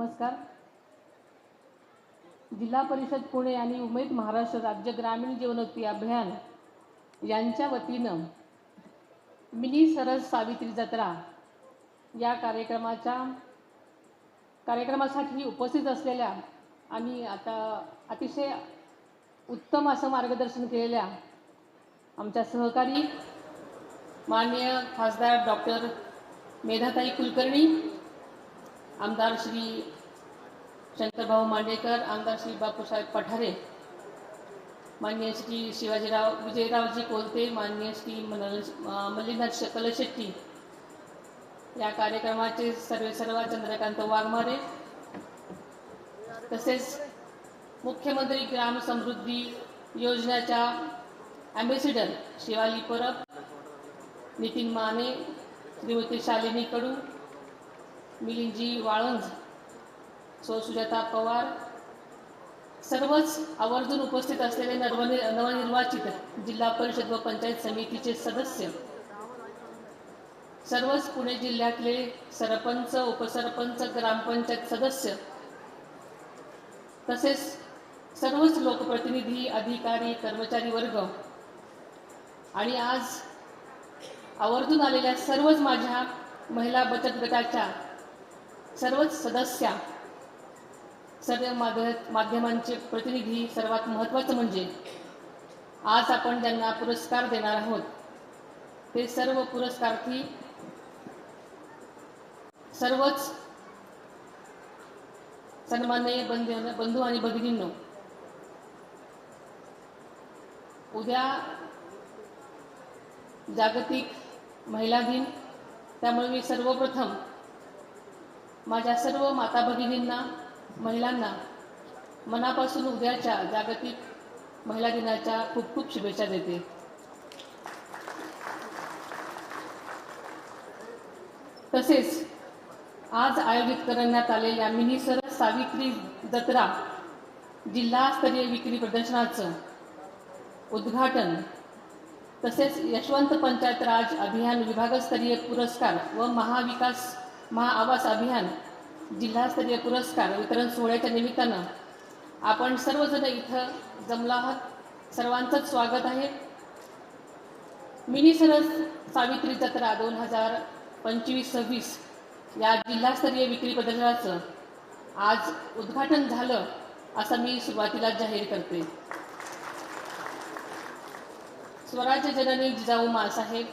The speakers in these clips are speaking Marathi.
नमस्कार. जिल्हा परिषद पुणे आणि उमेद महाराष्ट्र राज्य ग्रामीण जीवनोन्नती अभियान यांच्या वतीनं मिनी सरस सावित्री जत्रा या कार्यक्रमासाठी उपस्थित असलेल्या आणि आता अतिशय उत्तम असं मार्गदर्शन केलेल्या आमच्या सहकारी माननीय खासदार डॉक्टर मेधाताई कुलकर्णी, आमदार श्री शंकरभाऊ मांडेकर, आमदार श्री बापूसाहेब पठारे, माननीय श्री विजयरावजी कोलते, माननीय श्री मल्लीनाथ कलशेट्टी, या कार्यक्रमाचे सर्व चंद्रकांत वाघमारे, तसेच मुख्यमंत्री ग्राम समृद्धी योजनेच्या ॲम्बेसिडर शिवाली परब, नितीन माने, श्रीमती शालिनी कडू, मिलिंदजी वाळंज, सुजाता पवार, सर्वच आवर्जून उपस्थित असलेले नवनिर्वाचित जिल्हा परिषद व पंचायत समितीचे सदस्य, सर्वच पुणे जिल्ह्यातले सरपंच, उपसरपंच, ग्रामपंचायत सदस्य, तसेच सर्वच लोकप्रतिनिधी, अधिकारी, कर्मचारी वर्ग आणि आज आवर्जून आलेल्या सर्वच माझ्या महिला बचत गटाच्या सर्वच सदस्या, सर्व माध्यमांचे प्रतिनिधी, सर्वात महत्त्वाचं म्हणजे आज आपण ज्यांना पुरस्कार देणार आहोत ते सर्व पुरस्कारार्थी सर्वच सन्माननीय बंधू आणि भगिनींनो, उद्या जागतिक महिला दिन, त्यामुळे मी सर्वप्रथम माझ्या सर्व माता भगिनींना, महिलांना मनापासून उद्याच्या जागतिक महिला दिनाच्या खूप खूप शुभेच्छा देते. तसेच आज आयोजित करण्यात आलेल्या मिनी सरस सावित्री जत्रा जिल्हास्तरीय विक्री प्रदर्शनाचं उद्घाटन, तसेच यशवंत पंचायत राज अभियान विभागस्तरीय पुरस्कार व महाआवास अभियान जिल्हास्तरीय पुरस्कार वितरण सोहळ्याच्या निमित्तानं आपण सर्वजण इथं जमला आहात. सर्वांचंच स्वागत आहे. मिनी सरस सावित्री जत्रा 2025-26 या जिल्हास्तरीय विक्री प्रदर्शनाचं आज उद्घाटन झालं असं मी सुरुवातीला जाहीर करते. स्वराज्य जननी जिजाऊ माँसाहेब,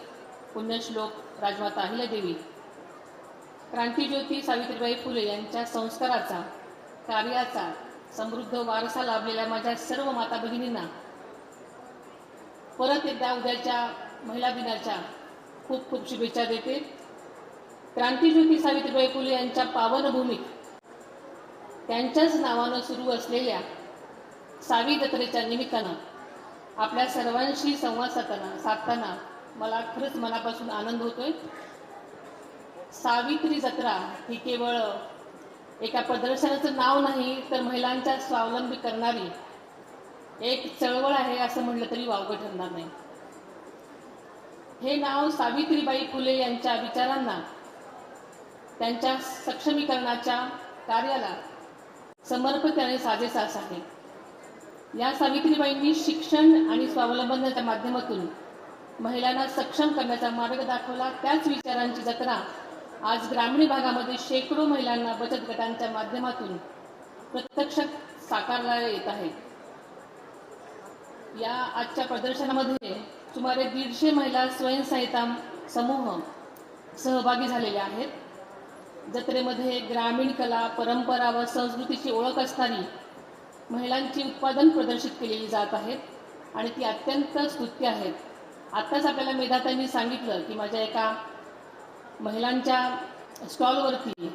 पुण्यश्लोक राजमाता अहिल्यादेवी, क्रांतिज्योती सावित्रीबाई फुले यांच्या संस्काराचा, कार्याचा समृद्ध वारसा लाभलेल्या माझ्या सर्व माता भगिनींना परत एकदा उद्याच्या महिला दिनाच्या खूप खूप शुभेच्छा देते. क्रांतिज्योती सावित्रीबाई फुले यांच्या पावनभूमीत त्यांच्याच नावानं सुरू असलेल्या सावी जत्रेच्या निमित्तानं आपल्या सर्वांशी संवाद साधताना मला खरंच मनापासून आनंद होतोय. सावित्री जत्रा ही केवळ एका प्रदर्शनाचं नाव नाही, तर महिलांच्या स्वावलंबी करणारी एक चळवळ आहे असं म्हटलं तरी वावगं ठरणार नाही. हे नाव सावित्रीबाई फुले यांच्या विचारांना, त्यांच्या सक्षमीकरणाच्या कार्याला समर्पित आणि साजेसास आहे. या सावित्रीबाईंनी शिक्षण आणि स्वावलंबनाच्या माध्यमातून महिलांना सक्षम करण्याचा मार्ग दाखवला. त्याच विचारांची जत्रा आज ग्रामीण भागामध्ये शेकडो महिलांना बचत गटांच्या माध्यमातून प्रत्यक्ष साकारला येत आहे. या आजच्या प्रदर्शनामध्ये सुमारे 150 महिला स्वयंसहायता समूह सहभागी झालेले आहेत. जत्रेमध्ये ग्रामीण कला, परंपरा व संस्कृतीची ओळख असणारी महिलांची उत्पादन प्रदर्शित केलेली जात आहेत आणि ती अत्यंत स्तुत्य आहेत. आत्ताच आपल्याला मेधाताईंनी सांगितलं की माझ्या एका महिलांच्या स्टॉलवरती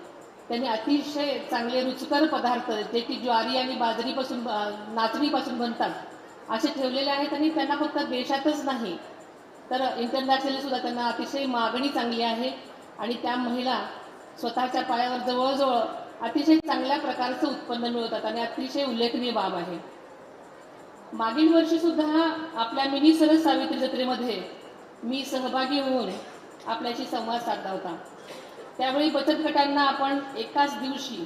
त्यांनी अतिशय चांगले रुचकर पदार्थ जे की ज्वारी आणि बाजरीपासून, नाचणीपासून बनतात असे ठेवलेले आहेत आणि त्यांना फक्त देशातच नाही तर इंटरनॅशनली सुद्धा त्यांना अतिशय मागणी चांगली आहे आणि त्या महिला स्वतःच्या पायावर जवळजवळ अतिशय चांगल्या प्रकारचं उत्पन्न मिळवतात आणि अतिशय उल्लेखनीय बाब आहे. मागील वर्षी सुद्धा आपल्या मिनी सरस सावित्री जत्रेमध्ये मी सहभागी होऊन आपल्याशी संवाद साधला होता. त्यावेळी बचत गटांना आपण एकाच दिवशी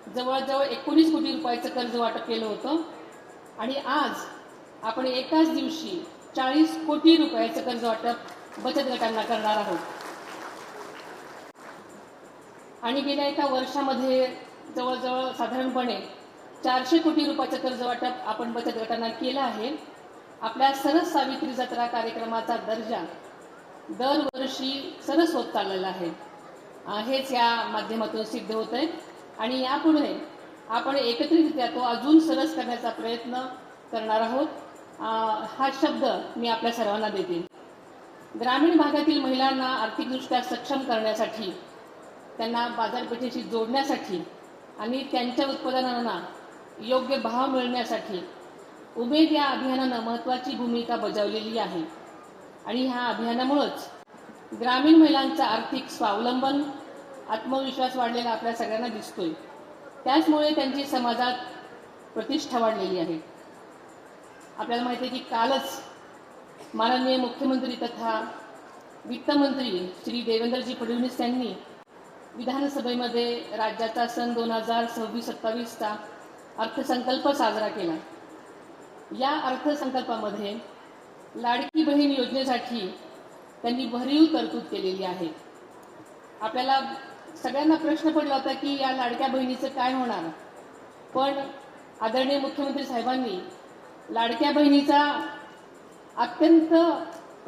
जवळजवळ 19 कोटी रुपयाचं कर्ज वाटप केलं होतं आणि आज आपण एकाच दिवशी 40 कोटी रुपयाचं कर्ज वाटप बचत गटांना करणार आहोत. आणि गेल्या एका वर्षामध्ये जवळजवळ साधारणपणे 400 कोटी रुपयाचं कर्ज वाटप आपण बचत गटांना केलं आहे. आपल्या सरस सावित्री जत्रा कार्यक्रमाचा दर्जा दरवर्षी सरस होत चाललेला आहे. हेच या माध्यमातून सिद्ध होत आहे आणि यापुढे आपण एकत्रितरित्या तो अजून सरस करण्याचा प्रयत्न करणार आहोत. हा शब्द मी आपल्या सर्वांना देते. ग्रामीण भागातील महिलांना आर्थिकदृष्ट्या सक्षम करण्यासाठी, त्यांना बाजारपेठेशी जोडण्यासाठी आणि त्यांच्या उत्पादनांना योग्य भाव मिळण्यासाठी उमेद या अभियानानं महत्त्वाची भूमिका बजावलेली आहे. आणि ह्या अभियानामुळेच ग्रामीण महिलांचा आर्थिक स्वावलंबन, आत्मविश्वास वाढलेला आपल्या सगळ्यांना दिसतोय. त्याचमुळे त्यांची समाजात प्रतिष्ठा वाढलेली आहे. आपल्याला माहिती आहे की कालच माननीय मुख्यमंत्री तथा वित्तमंत्री श्री देवेंद्रजी फडणवीस यांनी विधानसभेमध्ये राज्याचा सन 2026-27चा अर्थसंकल्प साजरा केला. या अर्थसंकल्पामध्ये लाडकी बहीण योजनेसाठी त्यांनी भरीव तरतूद केलेली आहे. आपल्याला सगळ्यांना प्रश्न पडला होता की या लाडक्या बहिणीचं काय होणार, पण आदरणीय मुख्यमंत्री साहेबांनी लाडक्या बहिणीचा अत्यंत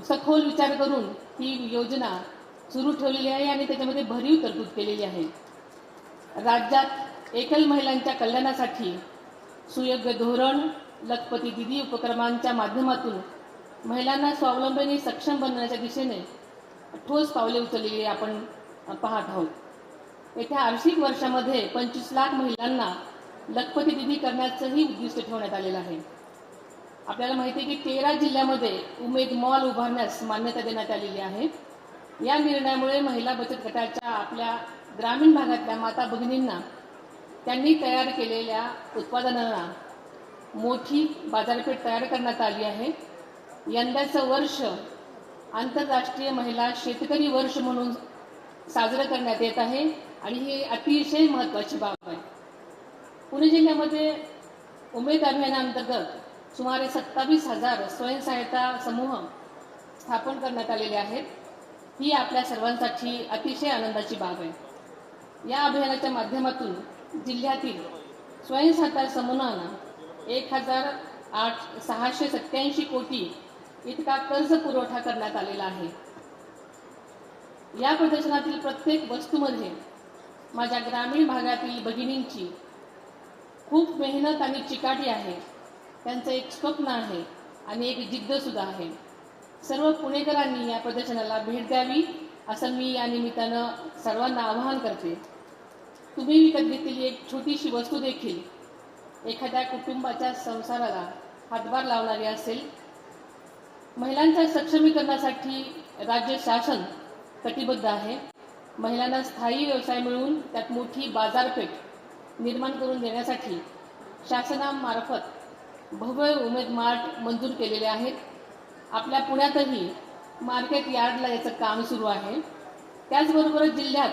सखोल विचार करून ही योजना सुरू ठेवलेली आहे आणि त्याच्यामध्ये भरीव तरतूद केलेली आहे. राज्यात एकल महिलांच्या कल्याणासाठी सुयोग्य धोरण, लखपती दिदी उपक्रमांच्या माध्यमातून महिलांना स्वावलंबी सक्षम बनवण्याच्या दिशेने ठोस पावले उचललेली आपण पाहत आहोत. येत्या आर्थिक वर्षामध्ये 25 लाख महिलांना लखपती दिदी करण्याचंही उद्दिष्ट ठेवण्यात आलेलं आहे. आपल्याला माहिती आहे की 13 जिल्ह्यामध्ये उमेद मॉल उभारण्यास मान्यता देण्यात आलेली आहे. या निर्णयामुळे महिला बचत गटाच्या आपल्या ग्रामीण भागातल्या माता भगिनींना त्यांनी तयार केलेल्या उत्पादनांना मोठी बाजारपेठ तयार करण्यात आली आहे. यंदाचं वर्ष आंतरराष्ट्रीय महिला शेतकरी वर्ष म्हणून साजरं करण्यात येत आहे आणि ही अतिशय महत्त्वाची बाब आहे. पुणे जिल्ह्यामध्ये उमेद अभियानाअंतर्गत सुमारे 27,000 स्वयंसहायता समूह स्थापन करण्यात आलेले आहेत. ही आपल्या सर्वांसाठी अतिशय आनंदाची बाब आहे. या अभियानाच्या माध्यमातून जिल्ह्यातील स्वयंसहायता समूहांना 1,687 कोटी इतका कर्ज पुरवठा करण्यात आलेला आहे. या प्रदर्शनातील प्रत्येक वस्तूमध्ये माझ्या ग्रामीण भागातील भगिनींची खूप मेहनत आणि चिकाटी आहे. त्यांचं एक स्वप्न आहे आणि एक जिद्दसुद्धा आहे. सर्व पुणेकरांनी या प्रदर्शनाला भेट द्यावी असं मी या निमित्तानं सर्वांना आवाहन करते. तुम्ही विकत घेतलेली एक छोटीशी वस्तू देखील एखाद्या कुटुंबाच्या संसाराला हातभार लावणारी असेल. महिलांच्या सक्षमीकरणासाठी राज्य शासन कटिबद्ध आहे. महिलांना स्थायी व्यवसाय मिळवून त्यात मोठी बाजारपेठ निर्माण करून देण्यासाठी शासनामार्फत भव्य उमेद मार्ट मंजूर केलेले आहेत. आपल्या पुण्यातही मार्केट यार्डला याचं काम सुरू आहे. त्याचबरोबर जिल्ह्यात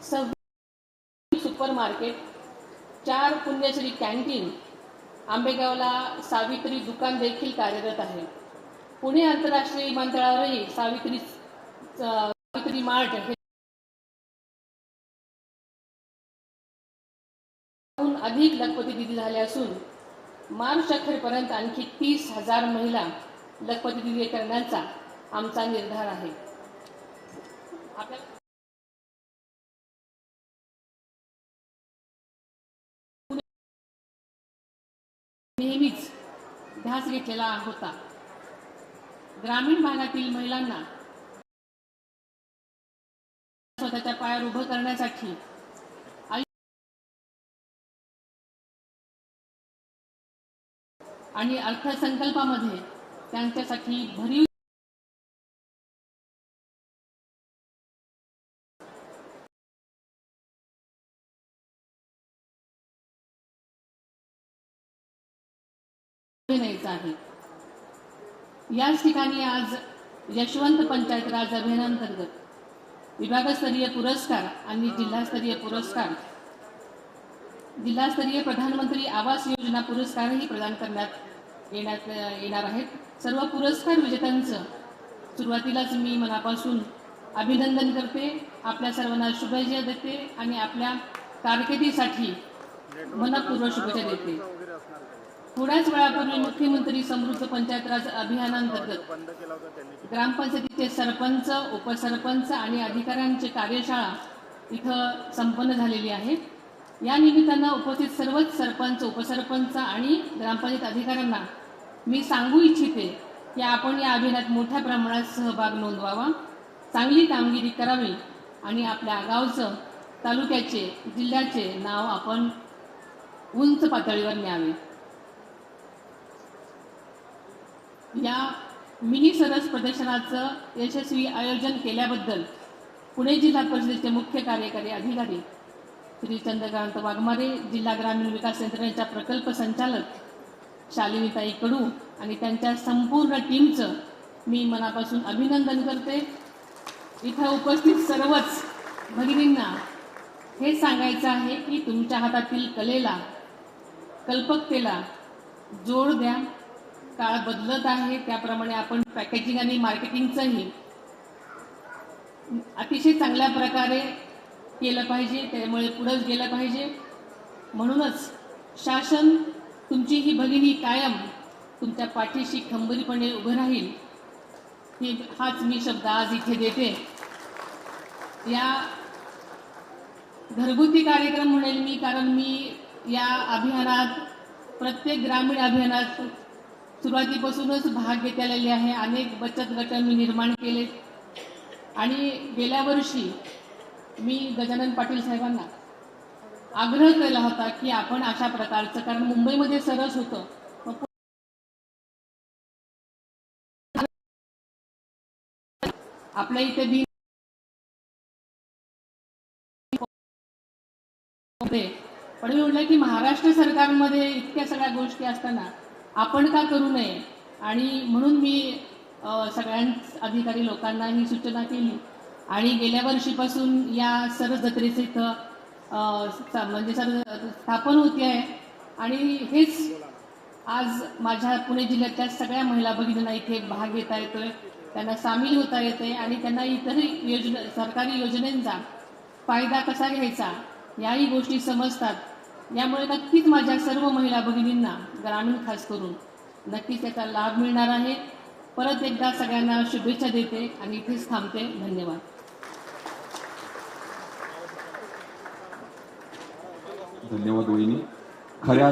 26 super market, 4 Punyashree canteen, आंबेगावला Savitri दुकान देखील कार्यरत आहे. पुणे आंतरराष्ट्रीय विमानतळावरही सावित्री मार्ट हे अधिक लखपती दिदी झाले असून मार्च अखेरपर्यंत आणखी 30,000 महिला लखपती दिदी करण्याचा आमचा निर्धार आहे. नेहमीच ध्यास घेतलेला होता. ग्रामीण भागातील महिलांना स्वतःच्या पायावर उभं करण्यासाठी आणि अर्थसंकल्पामध्ये त्यांच्यासाठी भरीव न्यायचं आहे. याच ठिकाणी आज यशवंत पंचायत राज अभियानांतर्गत विभागस्तरीय पुरस्कार आणि जिल्हास्तरीय पुरस्कार जिल्हास्तरीय प्रधानमंत्री आवास योजना पुरस्कारही प्रदान करण्यात येणार आहेत। सर्व पुरस्कार विजेत्यांचं सुरुवातीलाच मी मनापासून अभिनंदन करते, आपल्या सर्वांना शुभेच्छा देते आणि आपल्या कारकिर्दीसाठी मनपूर्वक शुभेच्छा देते। थोड्याच वेळापूर्वी मुख्यमंत्री समृद्ध पंचायत राज अभियानांतर्गत ग्रामपंचायतीचे सरपंच, उपसरपंच आणि अधिकाऱ्यांची कार्यशाळा इथं संपन्न झालेली आहे। या निमित्तानं उपस्थित सर्वच सरपंच, उपसरपंच आणि ग्रामपंचायत अधिकाऱ्यांना मी सांगू इच्छिते की आपण या अभियानात मोठ्या प्रमाणात सहभाग नोंदवावा, चांगली कामगिरी करावी आणि आपल्या गावचं, तालुक्याचे, जिल्ह्याचे नाव आपण उंच पातळीवर न्यावे। या मिनी सरस प्रदर्शनाचं यशस्वी आयोजन केल्याबद्दल पुणे जिल्हा परिषदेचे मुख्य कार्यकारी अधिकारी श्री चंद्रकांत वाघमारे, जिल्हा ग्रामीण विकास यंत्रणेच्या प्रकल्प संचालक शालिनीताई कडू आणि त्यांच्या संपूर्ण टीमचं मी मनापासून अभिनंदन करते। इथं उपस्थित सर्वच भगिनींना हे सांगायचं आहे की तुमच्या हातातील कलेला, कल्पकतेला जोड द्या। काळ बदलत आहे, त्याप्रमाणे आपण पॅकेजिंग आणि मार्केटिंगचंही अतिशय चांगल्या प्रकारे केलं पाहिजे, त्यामुळे पुढेच गेलं पाहिजे। म्हणूनच शासन तुमची ही भगिनी कायम तुमच्या पाठीशी खंबीरपणे उभं राहील, हाच मी शब्द आज इथे देते। या घरगुती कार्यक्रम म्हणेल मी, कारण मी या अभियानात, प्रत्येक ग्रामीण अभियानात सुरुवातीपासूनच भाग घेत आलेले आहे। अनेक बचत गट मी निर्माण केले आणि गेल्या वर्षी मी गजानन पाटील साहेबांना आग्रह केला होता की आपण अशा प्रकारचं, कारण मुंबईमध्ये सरस होतं, आपल्या इथे भी पण मी म्हटलं की महाराष्ट्र सरकारमध्ये इतक्या सगळ्या गोष्टी असताना आपण का करू नये, आणि म्हणून मी सगळ्यांच अधिकारी लोकांना ही सूचना केली आणि गेल्या वर्षीपासून या सरस जत्रेचं इथं म्हणजे स्थापन होते आहे। आणि हेच आज माझ्या पुणे जिल्ह्यातल्या सगळ्या महिला भगिनींना इथे भाग घेता येतोय, त्यांना सामील होता येते आणि त्यांना इतरही सरकारी योजनांचा फायदा कसा घ्यायचा याही गोष्टी समजतात। यामुळे नक्कीच माझ्या सर्व महिला भगिनींना, ग्रामीण खास करून, नक्कीच त्याचा लाभ मिळणार आहे। परत एकदा सगळ्यांना शुभेच्छा देते आणि इथेच थांबते। धन्यवाद। धन्यवाद वहिनी। खऱ्या